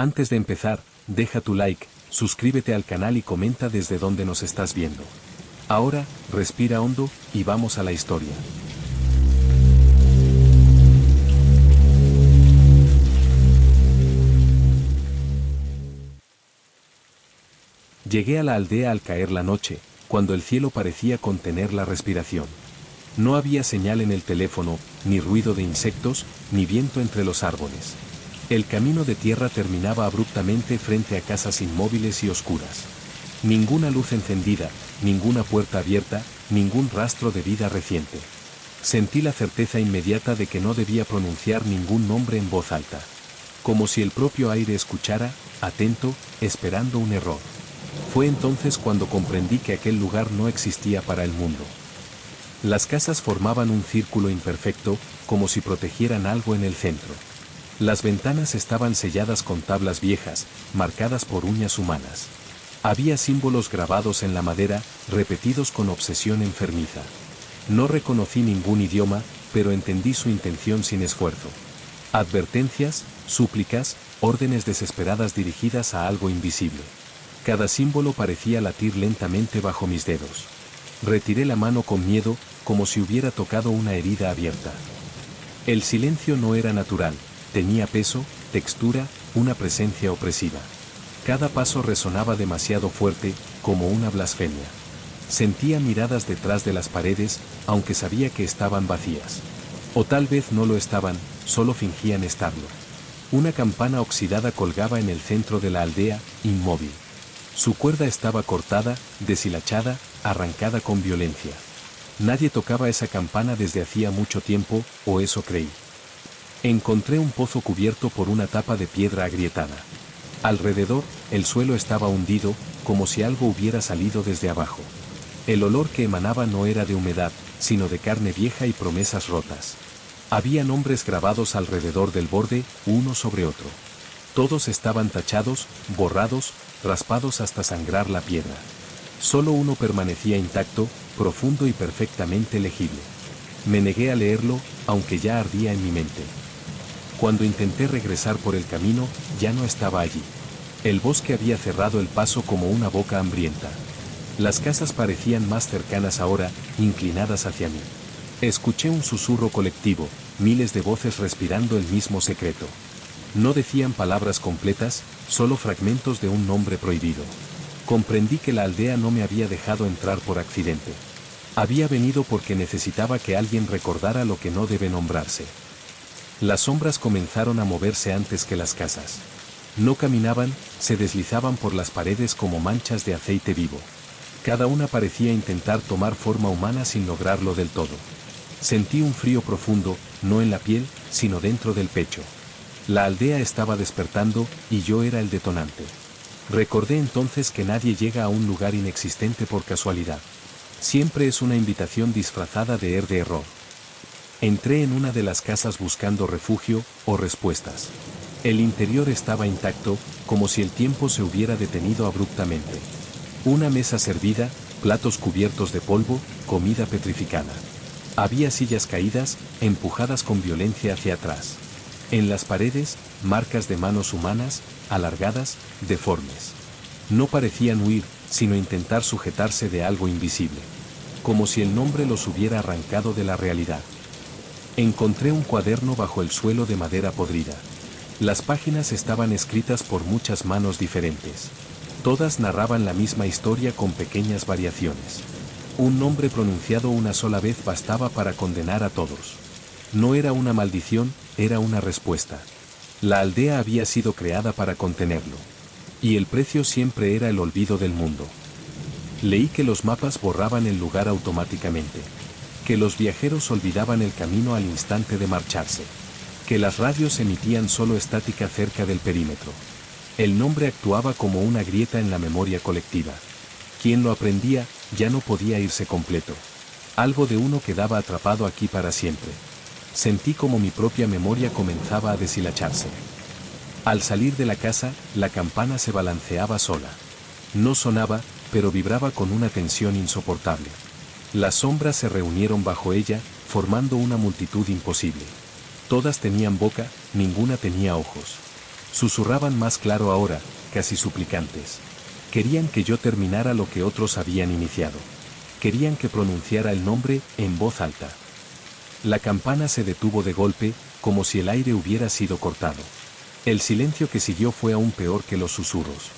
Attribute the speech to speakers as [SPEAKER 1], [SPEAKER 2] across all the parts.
[SPEAKER 1] Antes de empezar, deja tu like, suscríbete al canal y comenta desde dónde nos estás viendo. Ahora, respira hondo, y vamos a la historia. Llegué a la aldea al caer la noche, cuando el cielo parecía contener la respiración. No había señal en el teléfono, ni ruido de insectos, ni viento entre los árboles. El camino de tierra terminaba abruptamente frente a casas inmóviles y oscuras. Ninguna luz encendida, ninguna puerta abierta, ningún rastro de vida reciente. Sentí la certeza inmediata de que no debía pronunciar ningún nombre en voz alta. Como si el propio aire escuchara, atento, esperando un error. Fue entonces cuando comprendí que aquel lugar no existía para el mundo. Las casas formaban un círculo imperfecto, como si protegieran algo en el centro. Las ventanas estaban selladas con tablas viejas, marcadas por uñas humanas. Había símbolos grabados en la madera, repetidos con obsesión enfermiza. No reconocí ningún idioma, pero entendí su intención sin esfuerzo. Advertencias, súplicas, órdenes desesperadas dirigidas a algo invisible. Cada símbolo parecía latir lentamente bajo mis dedos. Retiré la mano con miedo, como si hubiera tocado una herida abierta. El silencio no era natural, tenía peso, textura, una presencia opresiva. Cada paso resonaba demasiado fuerte, como una blasfemia. Sentía miradas detrás de las paredes, aunque sabía que estaban vacías. O tal vez no lo estaban, solo fingían estarlo. Una campana oxidada colgaba en el centro de la aldea, inmóvil. Su cuerda estaba cortada, deshilachada, arrancada con violencia. Nadie tocaba esa campana desde hacía mucho tiempo, o eso creí. Encontré un pozo cubierto por una tapa de piedra agrietada. Alrededor, el suelo estaba hundido, como si algo hubiera salido desde abajo. El olor que emanaba no era de humedad, sino de carne vieja y promesas rotas. Había nombres grabados alrededor del borde, uno sobre otro. Todos estaban tachados, borrados, raspados hasta sangrar la piedra. Solo uno permanecía intacto, profundo y perfectamente legible. Me negué a leerlo, aunque ya ardía en mi mente. Cuando intenté regresar por el camino, ya no estaba allí. El bosque había cerrado el paso como una boca hambrienta. Las casas parecían más cercanas ahora, inclinadas hacia mí. Escuché un susurro colectivo, miles de voces respirando el mismo secreto. No decían palabras completas, solo fragmentos de un nombre prohibido. Comprendí que la aldea no me había dejado entrar por accidente. Había venido porque necesitaba que alguien recordara lo que no debe nombrarse. Las sombras comenzaron a moverse antes que las casas. No caminaban, se deslizaban por las paredes como manchas de aceite vivo. Cada una parecía intentar tomar forma humana sin lograrlo del todo. Sentí un frío profundo, no en la piel, sino dentro del pecho. La aldea estaba despertando, y yo era el detonante. Recordé entonces que nadie llega a un lugar inexistente por casualidad. Siempre es una invitación disfrazada de error. Entré en una de las casas buscando refugio, o respuestas. El interior estaba intacto, como si el tiempo se hubiera detenido abruptamente. Una mesa servida, platos cubiertos de polvo, comida petrificada. Había sillas caídas, empujadas con violencia hacia atrás. En las paredes, marcas de manos humanas, alargadas, deformes. No parecían huir, sino intentar sujetarse de algo invisible. Como si el nombre los hubiera arrancado de la realidad. Encontré un cuaderno bajo el suelo de madera podrida. Las páginas estaban escritas por muchas manos diferentes. Todas narraban la misma historia con pequeñas variaciones. Un nombre pronunciado una sola vez bastaba para condenar a todos. No era una maldición, era una respuesta. La aldea había sido creada para contenerlo. Y el precio siempre era el olvido del mundo. Leí que los mapas borraban el lugar automáticamente. Que los viajeros olvidaban el camino al instante de marcharse. Que las radios emitían solo estática cerca del perímetro. El nombre actuaba como una grieta en la memoria colectiva. Quien lo aprendía, ya no podía irse completo. Algo de uno quedaba atrapado aquí para siempre. Sentí como mi propia memoria comenzaba a deshilacharse. Al salir de la casa, la campana se balanceaba sola. No sonaba, pero vibraba con una tensión insoportable. Las sombras se reunieron bajo ella, formando una multitud imposible. Todas tenían boca, ninguna tenía ojos. Susurraban más claro ahora, casi suplicantes. Querían que yo terminara lo que otros habían iniciado. Querían que pronunciara el nombre en voz alta. La campana se detuvo de golpe, como si el aire hubiera sido cortado. El silencio que siguió fue aún peor que los susurros.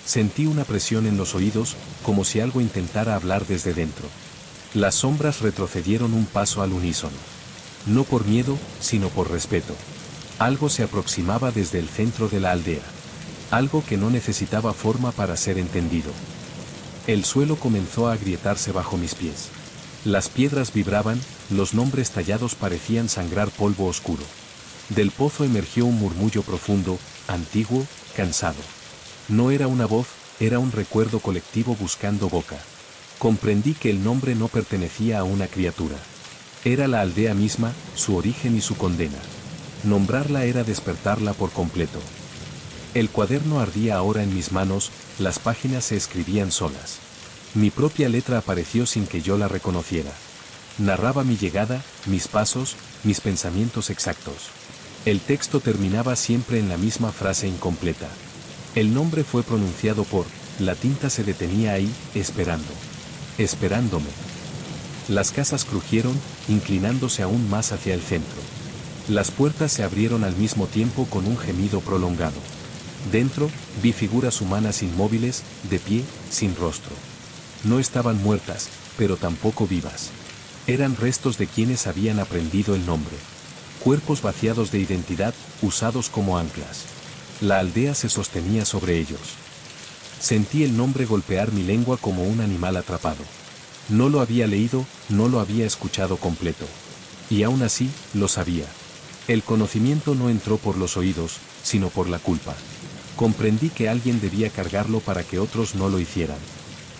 [SPEAKER 1] Sentí una presión en los oídos, como si algo intentara hablar desde dentro. Las sombras retrocedieron un paso al unísono. No por miedo, sino por respeto. Algo se aproximaba desde el centro de la aldea. Algo que no necesitaba forma para ser entendido. El suelo comenzó a agrietarse bajo mis pies. Las piedras vibraban, los nombres tallados parecían sangrar polvo oscuro. Del pozo emergió un murmullo profundo, antiguo, cansado. No era una voz, era un recuerdo colectivo buscando boca. Comprendí que el nombre no pertenecía a una criatura. Era la aldea misma, su origen y su condena. Nombrarla era despertarla por completo. El cuaderno ardía ahora en mis manos, las páginas se escribían solas. Mi propia letra apareció sin que yo la reconociera. Narraba mi llegada, mis pasos, mis pensamientos exactos. El texto terminaba siempre en la misma frase incompleta. El nombre fue pronunciado por, la tinta se detenía ahí, esperando. Esperándome. Las casas crujieron, inclinándose aún más hacia el centro. Las puertas se abrieron al mismo tiempo con un gemido prolongado. Dentro, vi figuras humanas inmóviles, de pie, sin rostro. No estaban muertas, pero tampoco vivas. Eran restos de quienes habían aprendido el nombre. Cuerpos vaciados de identidad, usados como anclas. La aldea se sostenía sobre ellos. Sentí el nombre golpear mi lengua como un animal atrapado. No lo había leído, no lo había escuchado completo. Y aún así, lo sabía. El conocimiento no entró por los oídos, sino por la culpa. Comprendí que alguien debía cargarlo para que otros no lo hicieran.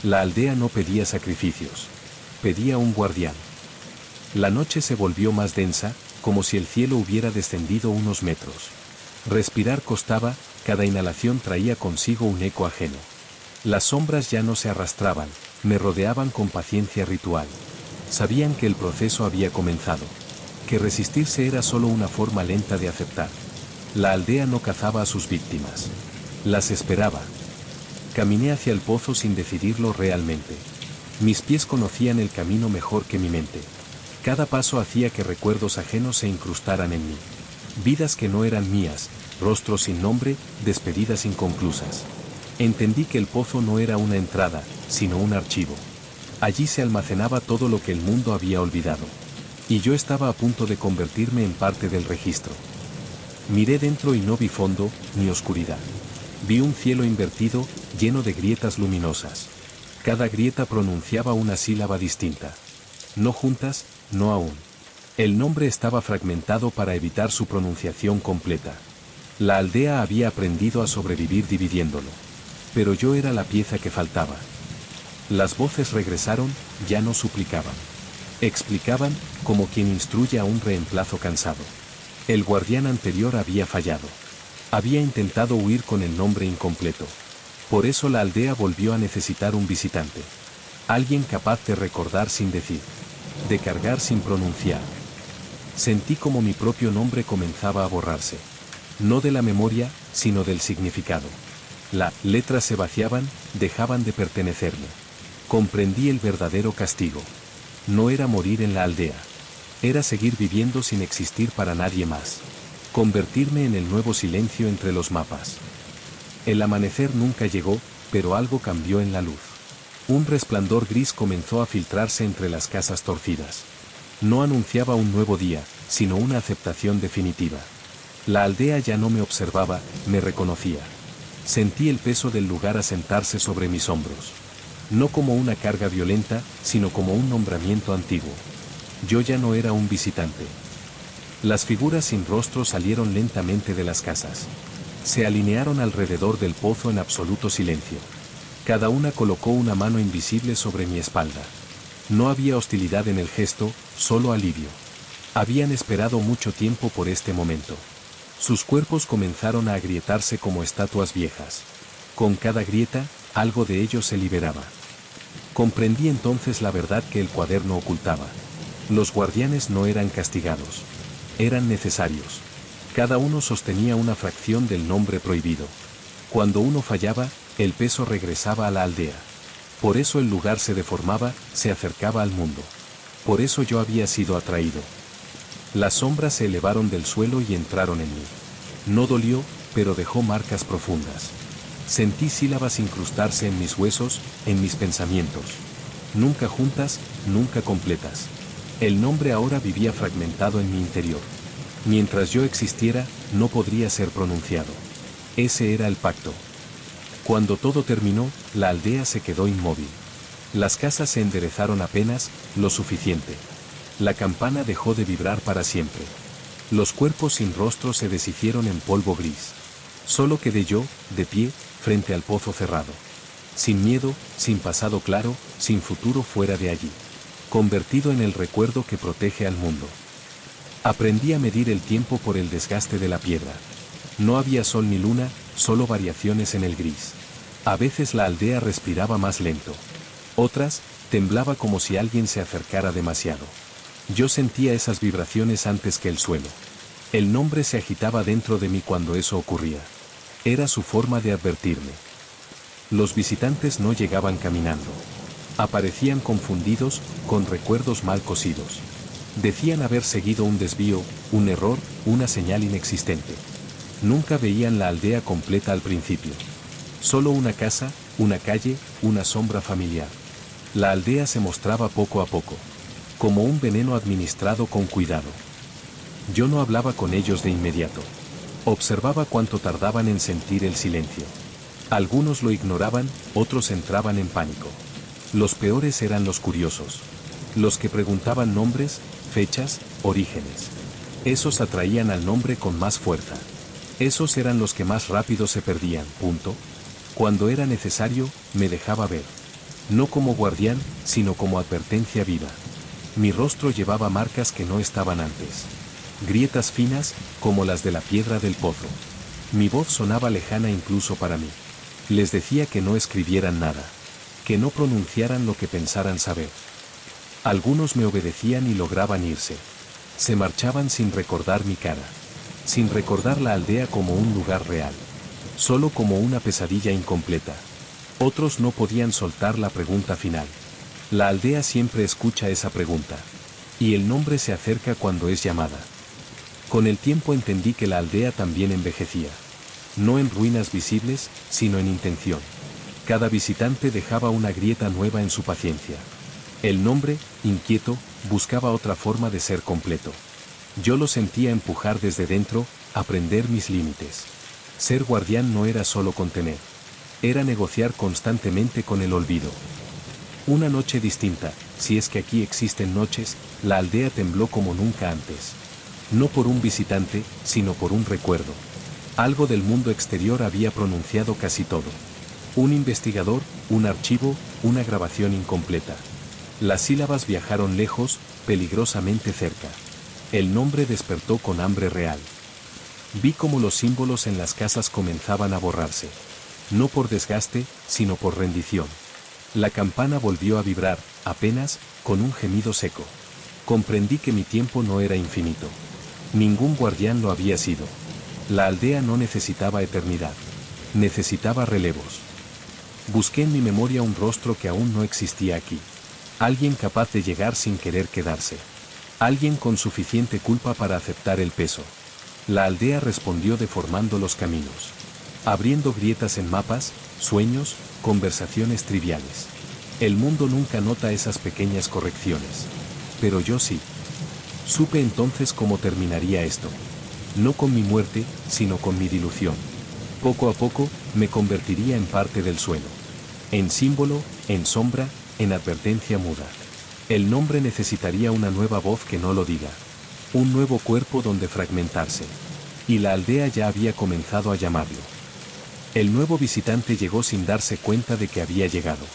[SPEAKER 1] La aldea no pedía sacrificios. Pedía un guardián. La noche se volvió más densa, como si el cielo hubiera descendido unos metros. Respirar costaba, cada inhalación traía consigo un eco ajeno. Las sombras ya no se arrastraban, me rodeaban con paciencia ritual. Sabían que el proceso había comenzado. Que resistirse era solo una forma lenta de aceptar. La aldea no cazaba a sus víctimas. Las esperaba. Caminé hacia el pozo sin decidirlo realmente. Mis pies conocían el camino mejor que mi mente. Cada paso hacía que recuerdos ajenos se incrustaran en mí. Vidas que no eran mías, rostros sin nombre, despedidas inconclusas. Entendí que el pozo no era una entrada, sino un archivo. Allí se almacenaba todo lo que el mundo había olvidado. Y yo estaba a punto de convertirme en parte del registro. Miré dentro y no vi fondo, ni oscuridad. Vi un cielo invertido, lleno de grietas luminosas. Cada grieta pronunciaba una sílaba distinta. No juntas, no aún. El nombre estaba fragmentado para evitar su pronunciación completa. La aldea había aprendido a sobrevivir dividiéndolo. Pero yo era la pieza que faltaba. Las voces regresaron, ya no suplicaban. Explicaban, como quien instruye a un reemplazo cansado. El guardián anterior había fallado. Había intentado huir con el nombre incompleto. Por eso la aldea volvió a necesitar un visitante. Alguien capaz de recordar sin decir. De cargar sin pronunciar. Sentí como mi propio nombre comenzaba a borrarse. No de la memoria, sino del significado. Las letras se vaciaban, dejaban de pertenecerme. Comprendí el verdadero castigo. No era morir en la aldea. Era seguir viviendo sin existir para nadie más. Convertirme en el nuevo silencio entre los mapas. El amanecer nunca llegó, pero algo cambió en la luz. Un resplandor gris comenzó a filtrarse entre las casas torcidas. No anunciaba un nuevo día, sino una aceptación definitiva. La aldea ya no me observaba, me reconocía. Sentí el peso del lugar asentarse sobre mis hombros. No como una carga violenta, sino como un nombramiento antiguo. Yo ya no era un visitante. Las figuras sin rostro salieron lentamente de las casas. Se alinearon alrededor del pozo en absoluto silencio. Cada una colocó una mano invisible sobre mi espalda. No había hostilidad en el gesto, solo alivio. Habían esperado mucho tiempo por este momento. Sus cuerpos comenzaron a agrietarse como estatuas viejas. Con cada grieta, algo de ellos se liberaba. Comprendí entonces la verdad que el cuaderno ocultaba. Los guardianes no eran castigados. Eran necesarios. Cada uno sostenía una fracción del nombre prohibido. Cuando uno fallaba, el peso regresaba a la aldea. Por eso el lugar se deformaba, se acercaba al mundo. Por eso yo había sido atraído. Las sombras se elevaron del suelo y entraron en mí. No dolió, pero dejó marcas profundas. Sentí sílabas incrustarse en mis huesos, en mis pensamientos. Nunca juntas, nunca completas. El nombre ahora vivía fragmentado en mi interior. Mientras yo existiera, no podría ser pronunciado. Ese era el pacto. Cuando todo terminó, la aldea se quedó inmóvil. Las casas se enderezaron apenas, lo suficiente. La campana dejó de vibrar para siempre. Los cuerpos sin rostro se deshicieron en polvo gris. Solo quedé yo, de pie, frente al pozo cerrado. Sin miedo, sin pasado claro, sin futuro fuera de allí. Convertido en el recuerdo que protege al mundo. Aprendí a medir el tiempo por el desgaste de la piedra. No había sol ni luna, solo variaciones en el gris. A veces la aldea respiraba más lento. Otras, temblaba como si alguien se acercara demasiado. Yo sentía esas vibraciones antes que el suelo. El nombre se agitaba dentro de mí cuando eso ocurría. Era su forma de advertirme. Los visitantes no llegaban caminando. Aparecían confundidos, con recuerdos mal cosidos. Decían haber seguido un desvío, un error, una señal inexistente. Nunca veían la aldea completa al principio. Solo una casa, una calle, una sombra familiar. La aldea se mostraba poco a poco, como un veneno administrado con cuidado. Yo no hablaba con ellos de inmediato. Observaba cuánto tardaban en sentir el silencio. Algunos lo ignoraban, otros entraban en pánico. Los peores eran los curiosos. Los que preguntaban nombres, fechas, orígenes. Esos atraían al nombre con más fuerza. Esos eran los que más rápido se perdían, punto. Cuando era necesario, me dejaba ver. No como guardián, sino como advertencia viva. Mi rostro llevaba marcas que no estaban antes. Grietas finas, como las de la piedra del pozo. Mi voz sonaba lejana incluso para mí. Les decía que no escribieran nada. Que no pronunciaran lo que pensaran saber. Algunos me obedecían y lograban irse. Se marchaban sin recordar mi cara. Sin recordar la aldea como un lugar real. Solo como una pesadilla incompleta. Otros no podían soltar la pregunta final. La aldea siempre escucha esa pregunta. Y el nombre se acerca cuando es llamada. Con el tiempo entendí que la aldea también envejecía. No en ruinas visibles, sino en intención. Cada visitante dejaba una grieta nueva en su paciencia. El nombre, inquieto, buscaba otra forma de ser completo. Yo lo sentía empujar desde dentro, aprender mis límites. Ser guardián no era solo contener. Era negociar constantemente con el olvido. Una noche distinta, si es que aquí existen noches, la aldea tembló como nunca antes. No por un visitante, sino por un recuerdo. Algo del mundo exterior había pronunciado casi todo. Un investigador, un archivo, una grabación incompleta. Las sílabas viajaron lejos, peligrosamente cerca. El nombre despertó con hambre real. Vi cómo los símbolos en las casas comenzaban a borrarse. No por desgaste, sino por rendición. La campana volvió a vibrar, apenas, con un gemido seco. Comprendí que mi tiempo no era infinito. Ningún guardián lo había sido. La aldea no necesitaba eternidad. Necesitaba relevos. Busqué en mi memoria un rostro que aún no existía aquí. Alguien capaz de llegar sin querer quedarse. Alguien con suficiente culpa para aceptar el peso. La aldea respondió deformando los caminos. Abriendo grietas en mapas, sueños, conversaciones triviales. El mundo nunca nota esas pequeñas correcciones. Pero yo sí. Supe entonces cómo terminaría esto. No con mi muerte, sino con mi dilución. Poco a poco, me convertiría en parte del suelo. En símbolo, en sombra, en advertencia muda. El nombre necesitaría una nueva voz que no lo diga. Un nuevo cuerpo donde fragmentarse. Y la aldea ya había comenzado a llamarlo. El nuevo visitante llegó sin darse cuenta de que había llegado.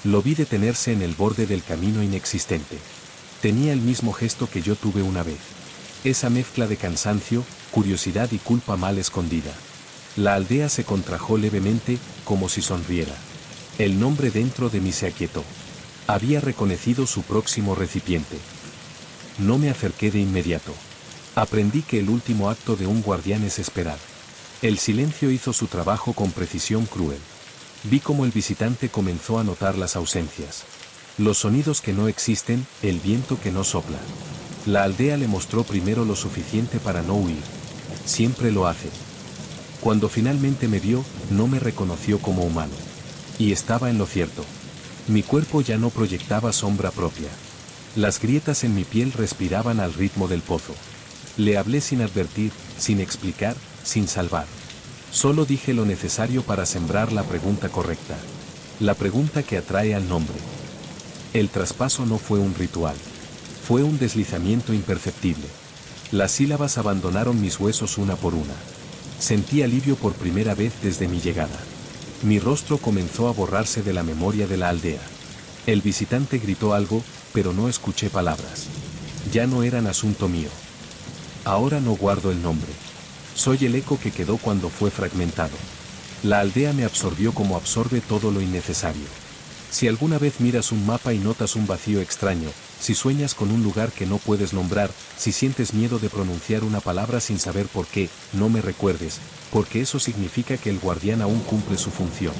[SPEAKER 1] Lo vi detenerse en el borde del camino inexistente. Tenía el mismo gesto que yo tuve una vez. Esa mezcla de cansancio, curiosidad y culpa mal escondida. La aldea se contrajo levemente, como si sonriera. El nombre dentro de mí se aquietó. Había reconocido su próximo recipiente. No me acerqué de inmediato. Aprendí que el último acto de un guardián es esperar. El silencio hizo su trabajo con precisión cruel. Vi cómo el visitante comenzó a notar las ausencias. Los sonidos que no existen, el viento que no sopla. La aldea le mostró primero lo suficiente para no huir. Siempre lo hace. Cuando finalmente me vio, no me reconoció como humano. Y estaba en lo cierto. Mi cuerpo ya no proyectaba sombra propia. Las grietas en mi piel respiraban al ritmo del pozo. Le hablé sin advertir, sin explicar, sin salvar. Solo dije lo necesario para sembrar la pregunta correcta. La pregunta que atrae al nombre. El traspaso no fue un ritual. Fue un deslizamiento imperceptible. Las sílabas abandonaron mis huesos una por una. Sentí alivio por primera vez desde mi llegada. Mi rostro comenzó a borrarse de la memoria de la aldea. El visitante gritó algo, pero no escuché palabras. Ya no eran asunto mío. Ahora no guardo el nombre. Soy el eco que quedó cuando fue fragmentado. La aldea me absorbió como absorbe todo lo innecesario. Si alguna vez miras un mapa y notas un vacío extraño, si sueñas con un lugar que no puedes nombrar, si sientes miedo de pronunciar una palabra sin saber por qué, no me recuerdes, porque eso significa que el guardián aún cumple su función.